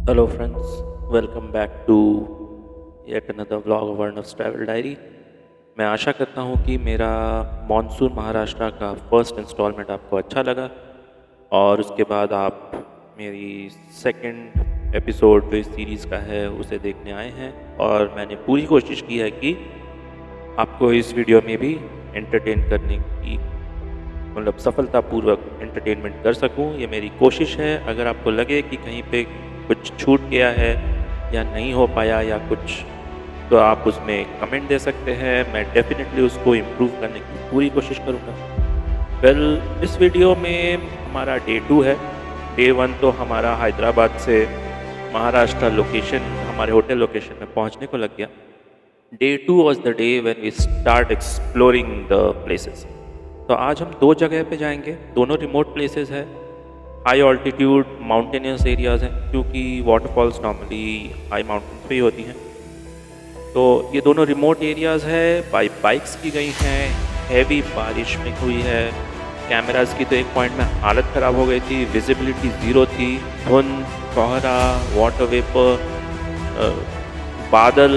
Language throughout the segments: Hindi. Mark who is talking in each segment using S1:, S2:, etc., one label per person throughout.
S1: Hello friends, welcome back to yet another vlog of Arnav's travel diary. मैं आशा करता हूँ कि मेरा मॉनसून महाराष्ट्र का फर्स्ट इंस्टॉलमेंट आपको अच्छा लगा और उसके बाद आप मेरी सेकंड एपिसोड जो इस सीरीज़ का है उसे देखने आए हैं। और मैंने पूरी कोशिश की है कि आपको इस वीडियो में भी एंटरटेन करने की मतलब सफलतापूर्वक एंटरटेनमेंट कर सकूं, ये मेरी कोशिश है। अगर आपको लगे कि कहीं पे कुछ छूट गया है या नहीं हो पाया या कुछ, तो आप उसमें कमेंट दे सकते हैं। मैं डेफिनेटली उसको इम्प्रूव करने की पूरी कोशिश करूँगा। इस वीडियो में हमारा डे 2 है। डे 1 तो हमारा हैदराबाद से महाराष्ट्र लोकेशन, हमारे होटल लोकेशन में पहुंचने को लग गया। Day 2 was the day when we start exploring the places. तो आज हम दो जगह पे जाएंगे, दोनों रिमोट प्लेसेस है, हाई ऑल्टीट्यूड माउंटेनियस एरियाज़ हैं, क्योंकि वाटरफॉल्स नॉर्मली हाई माउंटेन पे ही होती हैं। तो ये दोनों रिमोट एरियाज़ है, बाइक्स की गई हैं, हैवी बारिश में हुई है। कैमराज़ की तो एक पॉइंट में हालत ख़राब हो गई थी, विजिबिलिटी ज़ीरो थी, धुंध, कोहरा, वाटर वेपर, बादल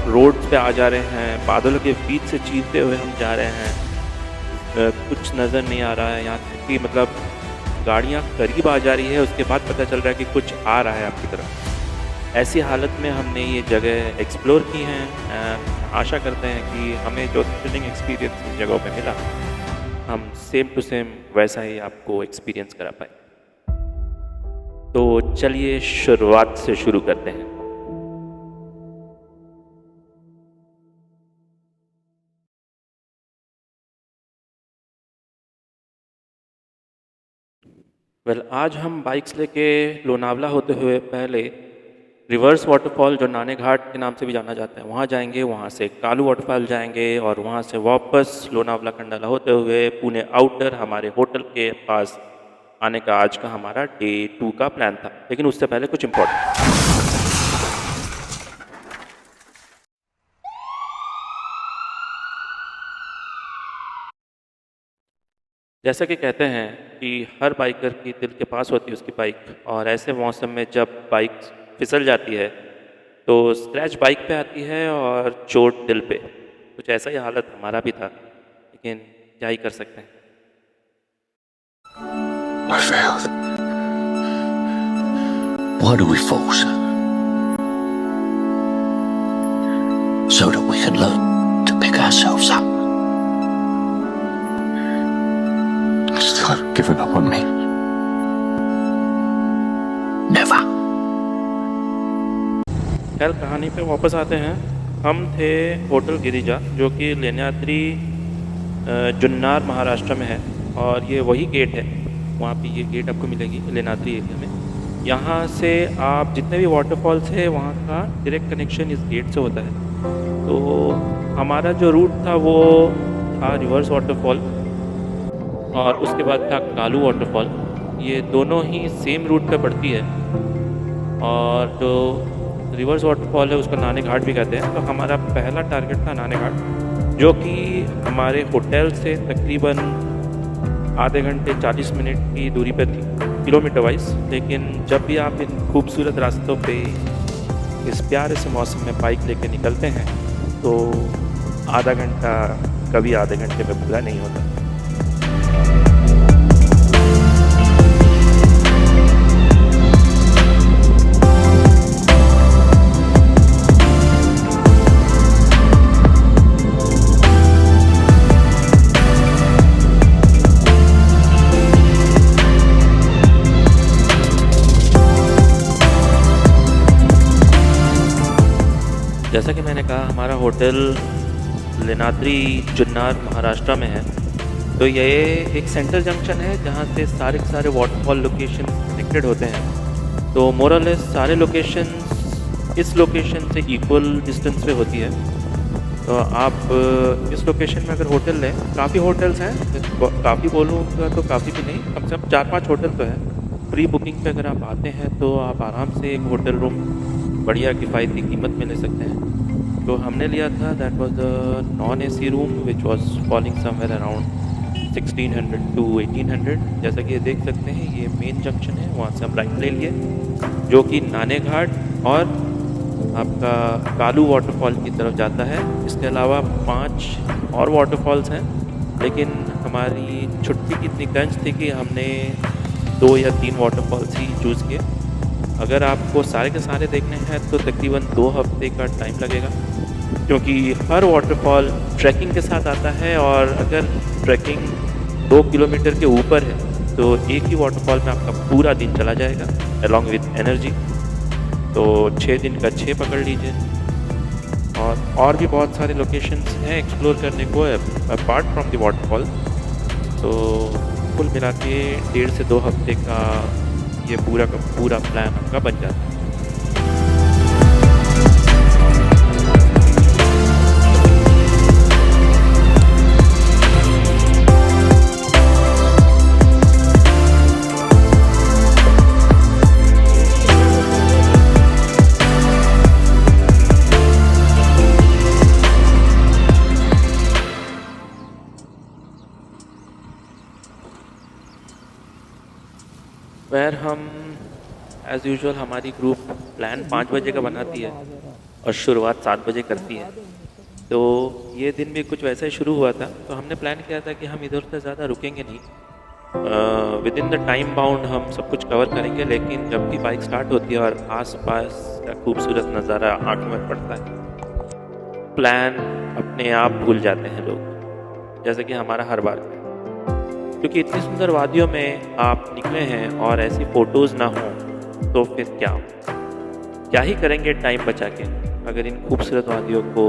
S1: रोड पे आ जा रहे हैं, बादलों के बीच से चीरते हुए हम जा रहे हैं। कुछ नज़र नहीं आ रहा है, यहाँ तक कि मतलब गाड़ियाँ करीब आ जा रही है, उसके बाद पता चल रहा है कि कुछ आ रहा है आपकी तरफ। ऐसी हालत में हमने ये जगह एक्सप्लोर की हैं। आशा करते हैं कि हमें जो थ्रिलिंग एक्सपीरियंस इन जगहों पे मिला, हम सेम टू सेम वैसा ही आपको एक्सपीरियंस करा पाए। तो चलिए शुरुआत से शुरू करते हैं। आज हम बाइक्स लेके लोनावला होते हुए पहले रिवर्स वाटरफॉल, जो नाने घाट के नाम से भी जाना जाता है, वहाँ जाएंगे। वहाँ से कालू वाटरफॉल जाएंगे और वहाँ से वापस लोनावला खंडाला होते हुए पुणे आउटर हमारे होटल के पास आने का आज का हमारा डे 2 का प्लान था। लेकिन उससे पहले कुछ इम्पोर्टेंट, जैसा कि कहते हैं कि हर बाइकर की दिल के पास होती है उसकी बाइक, और ऐसे मौसम में जब बाइक फिसल जाती है तो स्क्रैच बाइक पे आती है और चोट दिल पे। कुछ ऐसा ही हालत हमारा भी था, लेकिन क्या ही कर सकते हैं।
S2: I failed. Why do we fall, sir? So that we can learn to pick ourselves up. Still haven't given up on me. Never.
S1: खैर, कहानी पे वापस आते हैं। हम थे होटल गिरिजा, जो कि लेण्याद्री जुन्नार महाराष्ट्र में है, और ये वही गेट है। वहाँ पे ये गेट आपको मिलेगी लेण्याद्री एरिया में। यहाँ से आप जितने भी वाटरफॉल्स है वहाँ का डायरेक्ट कनेक्शन इस गेट से होता है। तो हमारा जो रूट था वो था रिवर्स वाटरफॉल, और उसके बाद था कालू वाटरफॉल। ये दोनों ही सेम रूट पे पड़ती है, और जो रिवर्स वाटरफॉल है उसको नाने घाट भी कहते हैं। तो हमारा पहला टारगेट था नाने घाट, जो कि हमारे होटल से तकरीबन आधे घंटे 40 मिनट की दूरी पर थी, किलोमीटर वाइज। लेकिन जब भी आप इन खूबसूरत रास्तों पे इस प्यारे से मौसम में बाइक लेके निकलते हैं तो आधा घंटा कभी आधे घंटे में पूरा नहीं होता। जैसा कि मैंने कहा, हमारा होटल लेण्याद्री जुन्नार महाराष्ट्र में है। तो ये एक सेंटर जंक्शन है जहाँ से सारे के सारे वाटरफॉल लोकेशन कनेक्टेड होते हैं। तो मोरलेस सारे लोकेशन इस लोकेशन से इक्वल डिस्टेंस पे होती है। तो आप इस लोकेशन में अगर होटल लें, काफ़ी होटल्स हैं, काफ़ी बोलूँगा तो काफ़ी भी नहीं, कम से कम 4-5 होटल तो हैं। प्री बुकिंग पे अगर आप आते हैं तो आप आराम से एक होटल रूम बढ़िया किफ़ायती कीमत में ले सकते हैं। तो हमने लिया था, that was a non AC room which was falling somewhere around 1600 to 1800। जैसा कि ये देख सकते हैं, ये मेन जंक्शन है, वहाँ से हम राइट ले लिए जो कि नाने घाट और आपका कालू वाटरफॉल की तरफ जाता है। इसके अलावा 5 और वाटरफॉल्स हैं, लेकिन हमारी छुट्टी की इतनी क्रंच थी कि हमने 2 या 3 वाटरफॉल्स ही चूज़ किए। अगर आपको सारे के सारे देखने हैं तो तकरीबन 2 हफ्ते का टाइम लगेगा, क्योंकि हर वाटरफॉल ट्रैकिंग के साथ आता है, और अगर ट्रैकिंग 2 किलोमीटर के ऊपर है तो एक ही वाटरफॉल में आपका पूरा दिन चला जाएगा अलॉन्ग विद एनर्जी। तो 6 दिन का 6 पकड़ लीजिए। और भी बहुत सारे लोकेशंस हैं एक्सप्लोर करने को अपार्ट फ्रॉम द वाटरफॉल। तो कुल मिला के 1.5 से 2 हफ्ते का ये पूरा का पूरा प्लान आपका बन जाता है। वैर हम एज़ यूजुअल हमारी ग्रुप प्लान 5 बजे का बनाती है और शुरुआत 7 बजे करती है। तो ये दिन भी कुछ वैसा ही शुरू हुआ था। तो हमने प्लान किया था कि हम इधर से ज़्यादा रुकेंगे नहीं, with in the time bound हम सब कुछ कवर करेंगे। लेकिन जब भी बाइक स्टार्ट होती है और आस-पास का खूबसूरत नज़ारा आँखों में पड़ता है, प्लान अपने आप भूल जाते हैं लोग, जैसे कि हमारा हर बार का है। क्योंकि इतनी सुंदर वादियों में आप निकले हैं और ऐसी फ़ोटोज़ ना हों तो फिर क्या ही करेंगे टाइम बचा के, अगर इन खूबसूरत वादियों को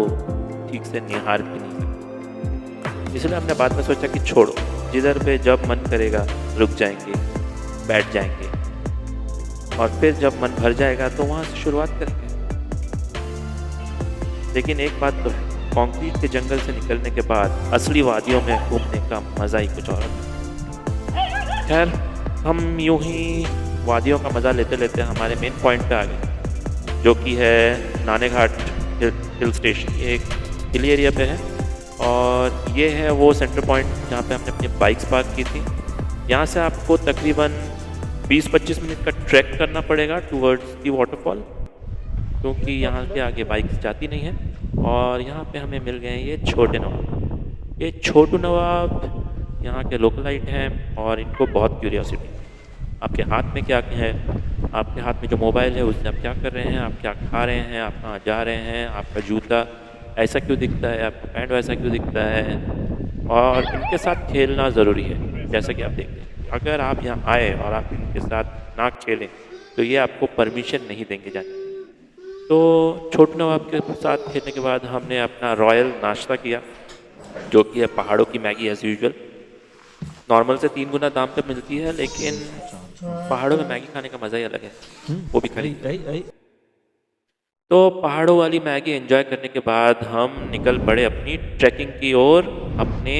S1: ठीक से निहार भी नहीं सकते। इसलिए हमने बाद में सोचा कि छोड़ो, जिधर पे जब मन करेगा रुक जाएंगे, बैठ जाएंगे, और फिर जब मन भर जाएगा तो वहाँ से शुरुआत करेंगे। लेकिन एक बात तो है, कंक्रीट के जंगल से निकलने के बाद असली वादियों में घूमने का मज़ा ही कुछ और है। खैर, हम यूं ही वादियों का मज़ा लेते लेते हमारे मेन पॉइंट पे आ गए, जो कि है नाने घाट हिल स्टेशन। ये एक हिल एरिया पे है, और ये है वो सेंटर पॉइंट जहाँ पे हमने अपनी बाइक्स पार्क की थी। यहाँ से आपको तकरीबन 20-25 मिनट का ट्रैक करना पड़ेगा टूवर्ड्स दी वाटरफॉल, क्योंकि यहाँ के आगे बाइक्स जाती नहीं है। और यहाँ पे हमें मिल गए हैं ये छोटे नवाब। ये छोटू नवाब यहाँ के लोकलाइट हैं, और इनको बहुत क्यूरियोसिटी। आपके हाथ में क्या है, आपके हाथ में जो मोबाइल है उससे आप क्या कर रहे हैं, आप क्या खा रहे हैं, आप कहाँ जा रहे हैं, आपका जूता ऐसा क्यों दिखता है, आपका पैंट वैसा क्यों दिखता है, और इनके साथ खेलना ज़रूरी है। जैसा कि आप देखते हैं, अगर आप यहाँ आए और आप इनके साथ ना खेलें तो ये आपको परमिशन नहीं देंगे जाने। तो छोटू नवाब के साथ खेलने के बाद हमने अपना रॉयल नाश्ता किया, जो कि है पहाड़ों की मैगी एज़ यूजुअल। नॉर्मल से 3 गुना दाम पे मिलती है, लेकिन पहाड़ों में मैगी खाने का मज़ा ही अलग है, वो भी खरीद। तो पहाड़ों वाली मैगी एंजॉय करने के बाद हम निकल पड़े अपनी ट्रैकिंग की ओर, अपने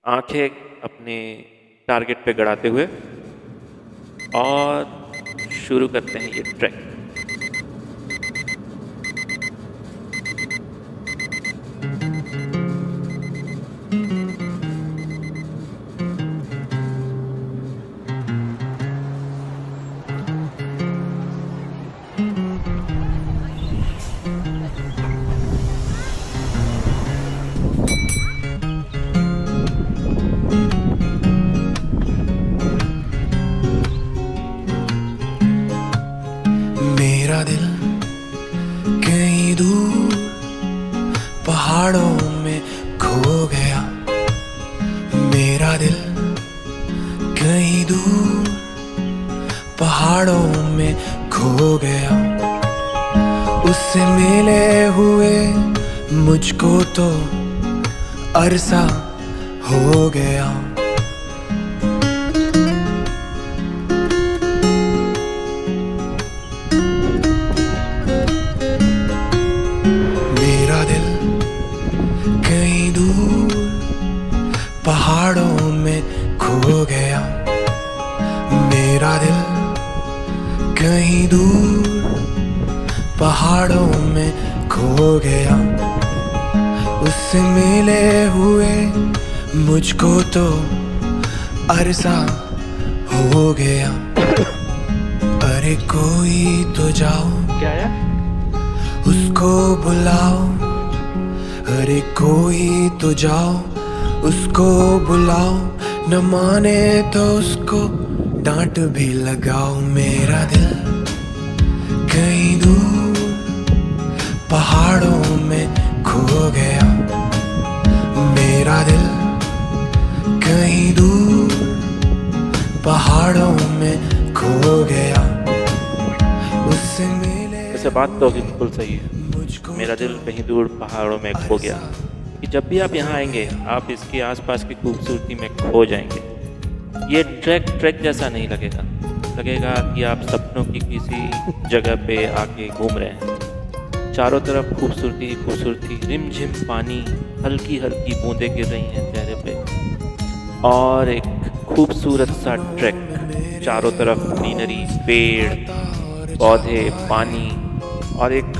S1: आंखें अपने टारगेट पे गड़ाते हुए, और शुरू करते हैं ये ट्रैक।
S3: मेरा दिल कहीं दूर पहाड़ों में खो गया, मेरा दिल कहीं दूर पहाड़ों में खो गया। उससे मिले हुए मुझको तो अरसा हो गया। मेरा दिल कहीं दूर पहाड़ों में खो गया, मेरा दिल कहीं दूर पहाड़ों में खो गया। उससे मिले हुए मुझको तो अरसा हो गया। अरे कोई तो जाओ,
S1: क्या है?
S3: उसको बुलाओ। अरे कोई तो जाओ, उसको बुलाओ। न माने तो उसको डांट भी लगाओ। मेरा दिल कहीं दूर पहाड़ों में खो गया। मेरा दिल कहीं दूर पहाड़ों में खो गया। उससे मिले
S1: वैसे बात तो बिल्कुल सही है।
S3: मुझको
S1: मेरा दिल कहीं दूर पहाड़ों में खो गया कि जब भी आप यहाँ आएंगे आप इसके आसपास की खूबसूरती में खो जाएंगे। ये ट्रैक जैसा नहीं लगेगा। लगेगा कि आप सपनों की किसी जगह पे आके घूम रहे हैं। चारों तरफ खूबसूरती ही खूबसूरती, रिमझिम पानी, हल्की हल्की बूंदें गिर रही हैं चेहरे पे, और एक खूबसूरत सा ट्रैक। चारों तरफ ग्रीनरी, पेड़ पौधे, पानी और एक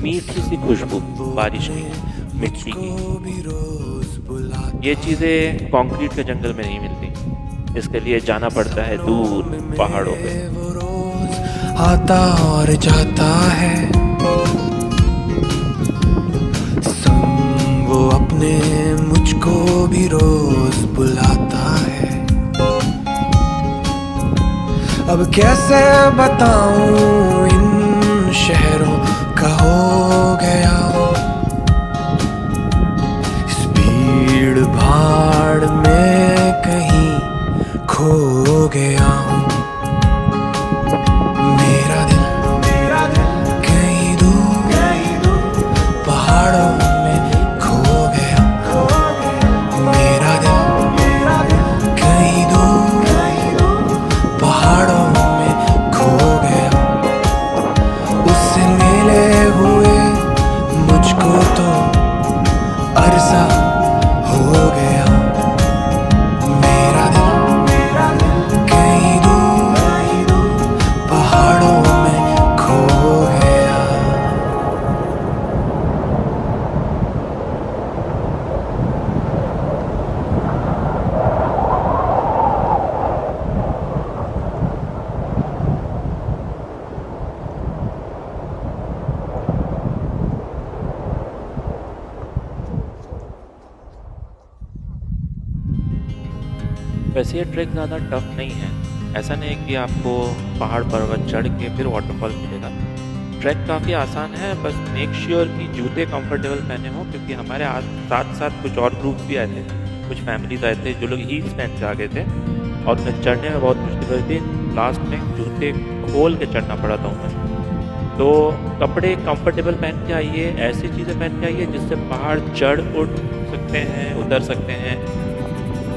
S1: मीठी सी खुशबू बारिश की, मिट्टी की। ये चीज़ें कंक्रीट के जंगल में नहीं मिलती। इसके लिए जाना पड़ता है दूर पहाड़ों पे।
S3: वो रोज आता और जाता है संग वो अपने, मुझको भी रोज बुलाता है। अब कैसे बताऊं इन शहरों का हो गया। इस भीड़ भाड़ में कहीं खो गया हूँ। मेरा दिल कहीं दूर पहाड़ों में खो गया। मेरा दिल कहीं दूर पहाड़ों में खो गया। उससे मिले हुए मुझको तो अरसा हो गया। मेरा दिल कहीं दूर पहाड़ों में खो गया।
S1: वैसे ये ट्रैक ज़्यादा टफ नहीं है। ऐसा नहीं है कि आपको पहाड़ पर्वत चढ़ के फिर वाटरफॉल मिलेगा। ट्रैक काफ़ी आसान है, बस मेक श्योर कि जूते कंफर्टेबल पहने हों, क्योंकि हमारे साथ साथ कुछ और ग्रुप्स भी आए थे, कुछ फैमिलीज आए थे जो लोग हील्स पहन के आ गए थे और उन्हें चढ़ने में बहुत मुश्किल हुई थी। लास्ट में जूते खोल के चढ़ना पड़ा था उन्हें। तो कपड़े कंफर्टेबल पहन के आइए, ऐसी चीज़ें पहन के आइए जिससे पहाड़ चढ़ उठ सकते हैं, उतर सकते हैं।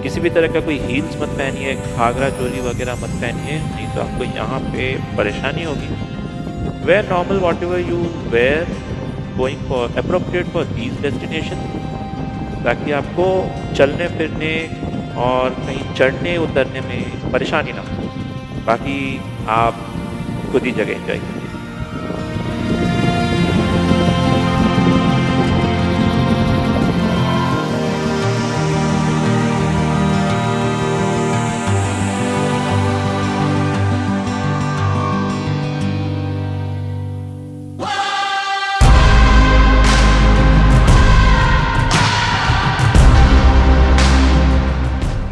S1: किसी भी तरह का कोई हील्स मत पहनिए, घाघरा चोली वगैरह मत पहनिए, नहीं तो आपको यहाँ पे परेशानी होगी। Wear normal whatever you were going for appropriate for these destination, ताकि आपको चलने फिरने और कहीं चढ़ने उतरने में परेशानी ना हो। बाकी आप खुद ही जगह एंजॉय करिए।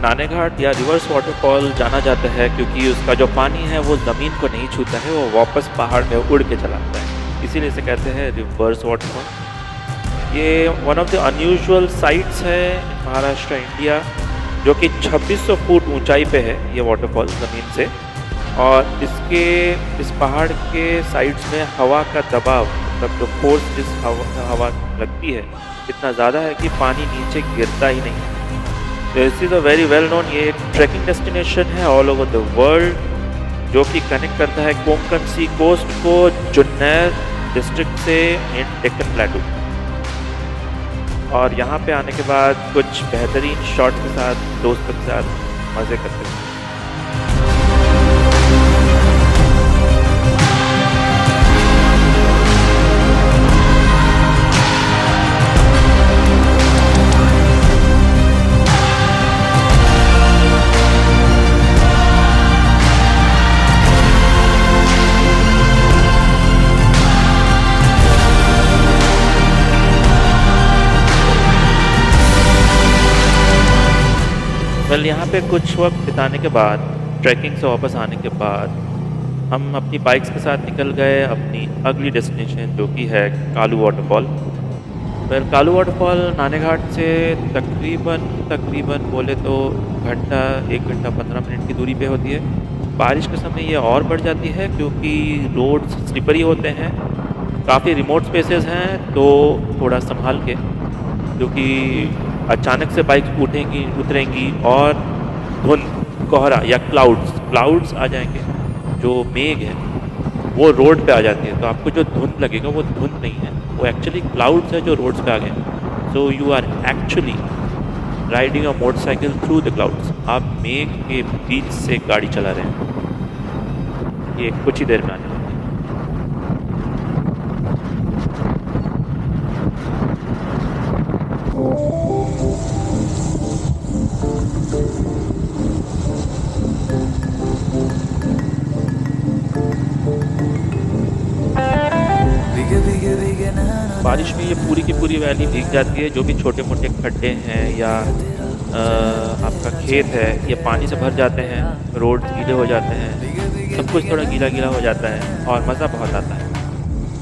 S1: नाने घाट या रिवर्स वाटरफॉल जाना जाता है क्योंकि उसका जो पानी है वो ज़मीन को नहीं छूता है, वो वापस पहाड़ में उड़ के चला आता है, इसीलिए इसे कहते हैं रिवर्स वाटरफॉल। ये one of the unusual sites है महाराष्ट्र इंडिया, जो कि 2600 फुट ऊंचाई पे है ये वाटरफॉल ज़मीन से। और इस पहाड़ के साइड्स में हवा का दबाव, मतलब जो फोर्स जिस हवा लगती है इतना ज़्यादा है कि पानी नीचे गिरता ही नहीं है। This is a very well known, ये एक ट्रैकिंग डेस्टिनेशन है ऑल ओवर द वर्ल्ड, जो कि कनेक्ट करता है कोंकण सी कोस्ट को जुन्नर डिस्ट्रिक्ट से इन डेक्कन प्लेटू। और यहाँ पे आने के बाद कुछ बेहतरीन शॉट के साथ दोस्तों के साथ मज़े करते हैं। वेल यहाँ पे कुछ वक्त बिताने के बाद, ट्रैकिंग से वापस आने के बाद, हम अपनी बाइक्स के साथ निकल गए अपनी अगली डेस्टिनेशन, जो कि है Kalu waterfall. Well Kalu waterfall Naneghat से तकरीबन बोले तो घंटा 1 घंटा 15 मिनट की दूरी पे होती है। बारिश के समय ये और बढ़ जाती है क्योंकि रोड्स स्लिपरी होते हैं, काफ़ी रिमोट स्पेसेस हैं, तो थोड़ा संभाल के, क्योंकि अचानक से बाइक उतरेंगी और धुंध, कोहरा या क्लाउड्स आ जाएंगे, जो मेघ है वो रोड पे आ जाती है, तो आपको जो धुंध लगेगा वो धुंध नहीं है, वो एक्चुअली क्लाउड्स है जो रोड्स पे आ गए। So you are actually riding a motorcycle through the clouds. आप मेघ के बीच से गाड़ी चला रहे हैं। ये कुछ ही देर में आने वाला है।
S3: भीगे भीगे भीगे नैनों
S1: बारिश में ये पूरी की पूरी वैली भीग जाती है, जो भी छोटे मोटे खड्डे हैं या आपका खेत है, ये पानी से भर जाते हैं, रोड्स गीले हो जाते हैं, सब कुछ थोड़ा गीला गीला हो जाता है और मज़ा बहुत आता है।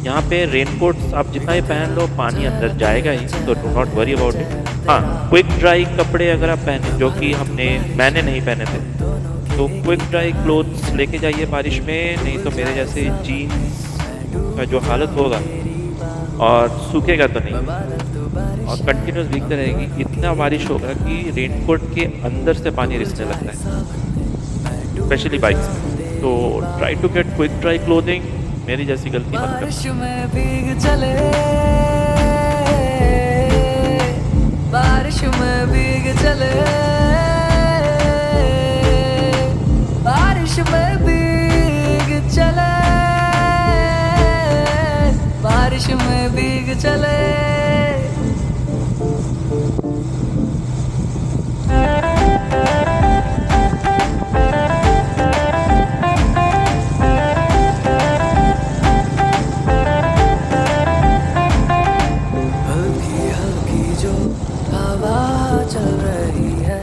S1: यहाँ पे रेनकोट्स आप जितना ही पहन लो, पानी अंदर जाएगा ही, तो do not worry about it. हाँ, क्विक ड्राई कपड़े अगर आप पहने, जो कि मैंने नहीं पहने थे, तो क्विक ड्राई क्लोथ्स लेके जाइए बारिश में, नहीं तो मेरे जैसे जीन्स का जो हालत होगा, और सूखेगा तो नहीं और कंटिन्यूस भीगते रहेगी। इतना बारिश होगा कि रेनकोट के अंदर से पानी रिसने लगता है, स्पेशली बाइक्स में। तो try to get quick dry clothing, मेरी जैसी गलती मत
S3: बारिश
S1: करना।
S3: में भीग चले, बारिश में भीग चले, बारिश में भीग चले, बारिश में भीग चले। हल्की हल्की जो हवा चल रही है,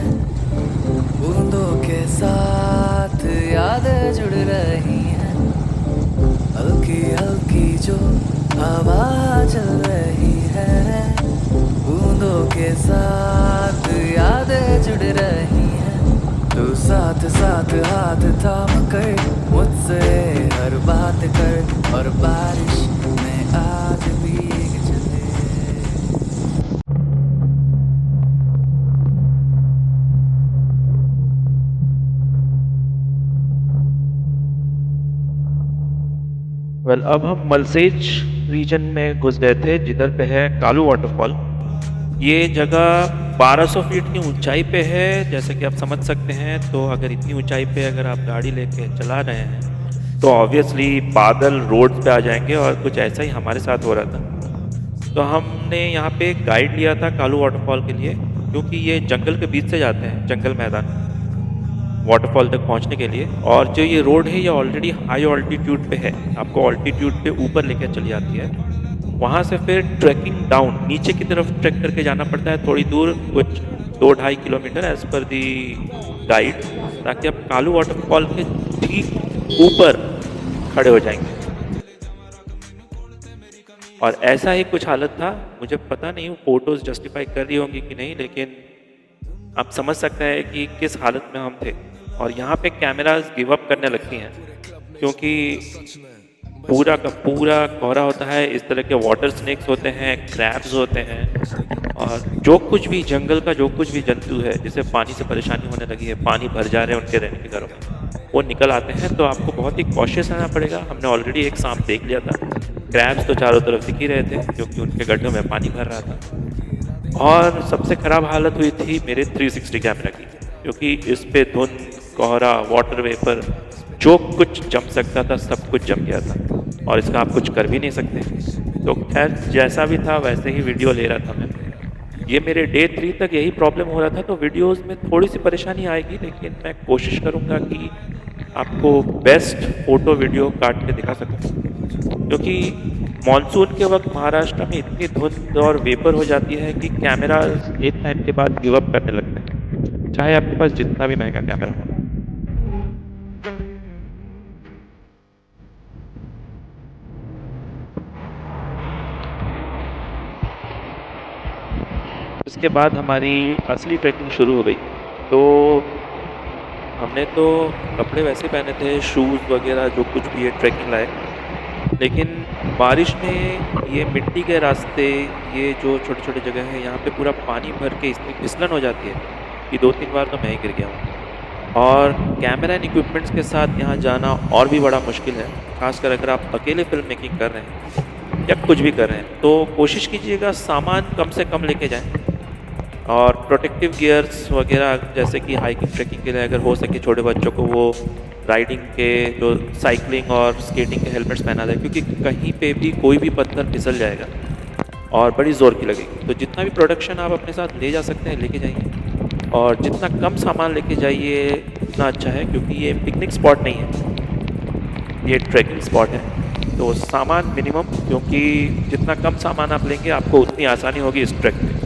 S3: बूंदों के साथ यादें जुड़ रही हैं। हल्की हल्की जो हवा चल रही है, बूंदों के साथ यादें जुड़ रही हैं। तू साथ साथ हाथ थाम कर मुझसे हर बात कर, और बारिश में आज भीग चले।
S1: वेल अब हम मलसेज रीजन में घुस गए थे, जिधर पे है कालू वाटरफॉल। ये जगह 1200 फीट की ऊंचाई पे है, जैसे कि आप समझ सकते हैं। तो अगर इतनी ऊंचाई पे अगर आप गाड़ी लेके चला रहे हैं, तो ऑब्वियसली बादल रोड पे आ जाएंगे, और कुछ ऐसा ही हमारे साथ हो रहा था। तो हमने यहाँ पे गाइड लिया था कालू वाटरफॉल के लिए, क्योंकि ये जंगल के बीच से जाते हैं, जंगल मैदान, वाटरफॉल तक पहुंचने के लिए। और जो ये रोड है ये ऑलरेडी हाई ऑल्टीट्यूड पे है, आपको ऑल्टीट्यूड पे ऊपर लेकर चली जाती है। वहाँ से फिर ट्रैकिंग डाउन नीचे की तरफ ट्रैक करके जाना पड़ता है थोड़ी दूर, कुछ 2-2.5 किलोमीटर एज पर दी गाइड, ताकि आप कालू वाटरफॉल के ठीक ऊपर खड़े हो जाएंगे। और ऐसा ही कुछ हालत था, मुझे पता नहीं फोटोज़ जस्टिफाई कर रही होंगी कि नहीं, लेकिन आप समझ सकते हैं कि किस हालत में हम थे। और यहाँ पे कैमरास गिव अप करने लगती हैं, क्योंकि पूरा का पूरा कोहरा होता है, इस तरह के वाटर स्नेक्स होते हैं, क्रैब्स होते हैं, और जो कुछ भी जंगल का जो कुछ भी जंतु है जिसे पानी से परेशानी होने लगी है, पानी भर जा रहे हैं उनके रहने के घरों में, वो निकल आते हैं। तो आपको बहुत ही कॉशियस रहना पड़ेगा। हमने ऑलरेडी एक सांप देख लिया था, क्रैब्स तो चारों तरफ दिख ही रहे थे क्योंकि उनके गड्ढों में पानी भर रहा था। और सबसे ख़राब हालत हुई थी मेरे 360 कैमरा की, क्योंकि इस पे धुंध, कोहरा, वाटर वेपर, जो कुछ जम सकता था सब कुछ जम गया था, और इसका आप कुछ कर भी नहीं सकते। तो खैर जैसा भी था वैसे ही वीडियो ले रहा था मैं। ये मेरे डे 3 तक यही प्रॉब्लम हो रहा था, तो वीडियोस में थोड़ी सी परेशानी आएगी, लेकिन मैं कोशिश करूँगा कि आपको बेस्ट फ़ोटो वीडियो काट के दिखा सकूँ। क्योंकि मॉनसून के वक्त महाराष्ट्र में इतनी धुंध और वेपर हो जाती है कि कैमराज एक टाइम के बाद गिव अप करने लगते हैं। चाहे आपके पास जितना भी महंगा कैमरा हो। इसके बाद हमारी असली ट्रैकिंग शुरू हो गई। तो हमने तो कपड़े वैसे पहने थे, शूज़ वगैरह जो कुछ भी है ट्रैकिंग लायक, लेकिन बारिश में ये मिट्टी के रास्ते, ये जो छोटे-छोटे जगह हैं, यहाँ पे पूरा पानी भर के इतनी फिसलन हो जाती है कि 2-3 बार तो मैं ही गिर गया हूँ। और कैमरा एंड इक्विपमेंट्स के साथ यहाँ जाना और भी बड़ा मुश्किल है, ख़ासकर अगर आप अकेले फ़िल्म मेकिंग कर रहे हैं या कुछ भी कर रहे हैं। तो कोशिश कीजिएगा सामान कम से कम लेके जाएँ, और प्रोटेक्टिव गियर्स वगैरह जैसे कि हाइकिंग ट्रैकिंग के लिए अगर हो सके छोटे बच्चों को वो राइडिंग के जो साइकिलिंग और स्केटिंग के हेलमेट्स पहना दें, क्योंकि कहीं पे भी कोई भी पत्थर फिसल जाएगा और बड़ी ज़ोर की लगेगी। तो जितना भी प्रोडक्शन आप अपने साथ ले जा सकते हैं लेके जाइए, और जितना कम सामान लेके जाइए उतना अच्छा है, क्योंकि ये पिकनिक स्पॉट नहीं है, ये ट्रैकिंग स्पॉट है। तो सामान मिनिमम, क्योंकि जितना कम सामान आप लेंगे आपको उतनी आसानी होगी इस ट्रैक में।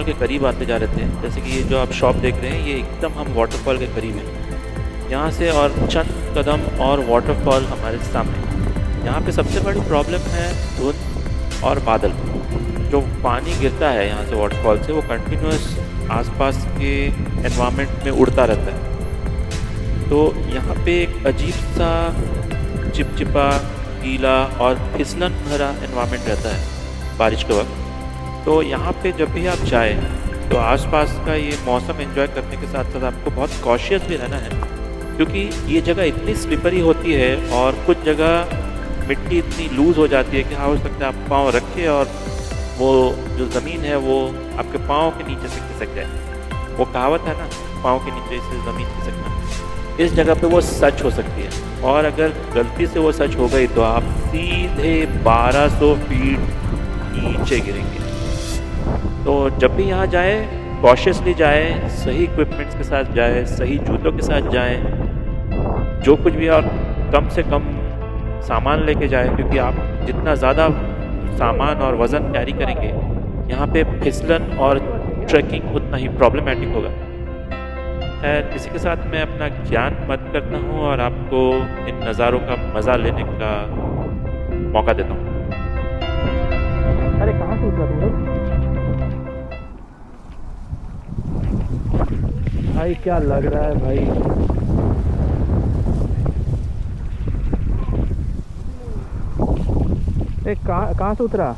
S1: के करीब आते जा रहे थे। जैसे कि ये जो आप शॉप देख रहे हैं, ये एकदम हम वाटरफॉल के करीब हैं। यहाँ से और चंद कदम और वाटरफॉल हमारे सामने। यहाँ पे सबसे बड़ी प्रॉब्लम है धुंध और बादल। जो पानी गिरता है यहाँ से वाटरफॉल से, वो कंटिन्यूस आसपास के एनवायरनमेंट में उड़ता रहता है। तो यहाँ पे एक अजीब सा चिपचिपा, गीला और फिसलन भरा एनवायरनमेंट रहता है बारिश के वक्त। तो यहाँ पे जब भी आप जाएँ तो आसपास का ये मौसम एंजॉय करने के साथ साथ आपको बहुत कॉशियस भी रहना है, क्योंकि ये जगह इतनी स्लिपरी होती है और कुछ जगह मिट्टी इतनी लूज़ हो जाती है कि हाँ, हो सकता है आप पाँव रखें और वो जो ज़मीन है वो आपके पाँव के नीचे से खिसक जाए। वो कहावत है ना, पाँव के नीचे से ज़मीन खिसकना। इस जगह पे वो सच हो सकती है, और अगर गलती से वो सच हो गई तो आप सीधे 1200 फीट नीचे गिरेंगे। तो जब भी यहाँ जाए कॉशियसली जाए, सही इक्विपमेंट्स के साथ जाए, सही जूतों के साथ जाए, जो कुछ भी, और कम से कम सामान लेके जाए, क्योंकि आप जितना ज़्यादा सामान और वज़न कैरी करेंगे, यहाँ पे फिसलन और ट्रैकिंग उतना ही प्रॉब्लमेटिक होगा। खैर, इसी के साथ मैं अपना ज्ञान बंद करता हूँ और आपको इन नज़ारों का मज़ा लेने का मौका देता हूँ।
S4: अरे कहाँ से उतरा तुम लोग? भाई क्या लग रहा है भाई। कहाँ से उतरा?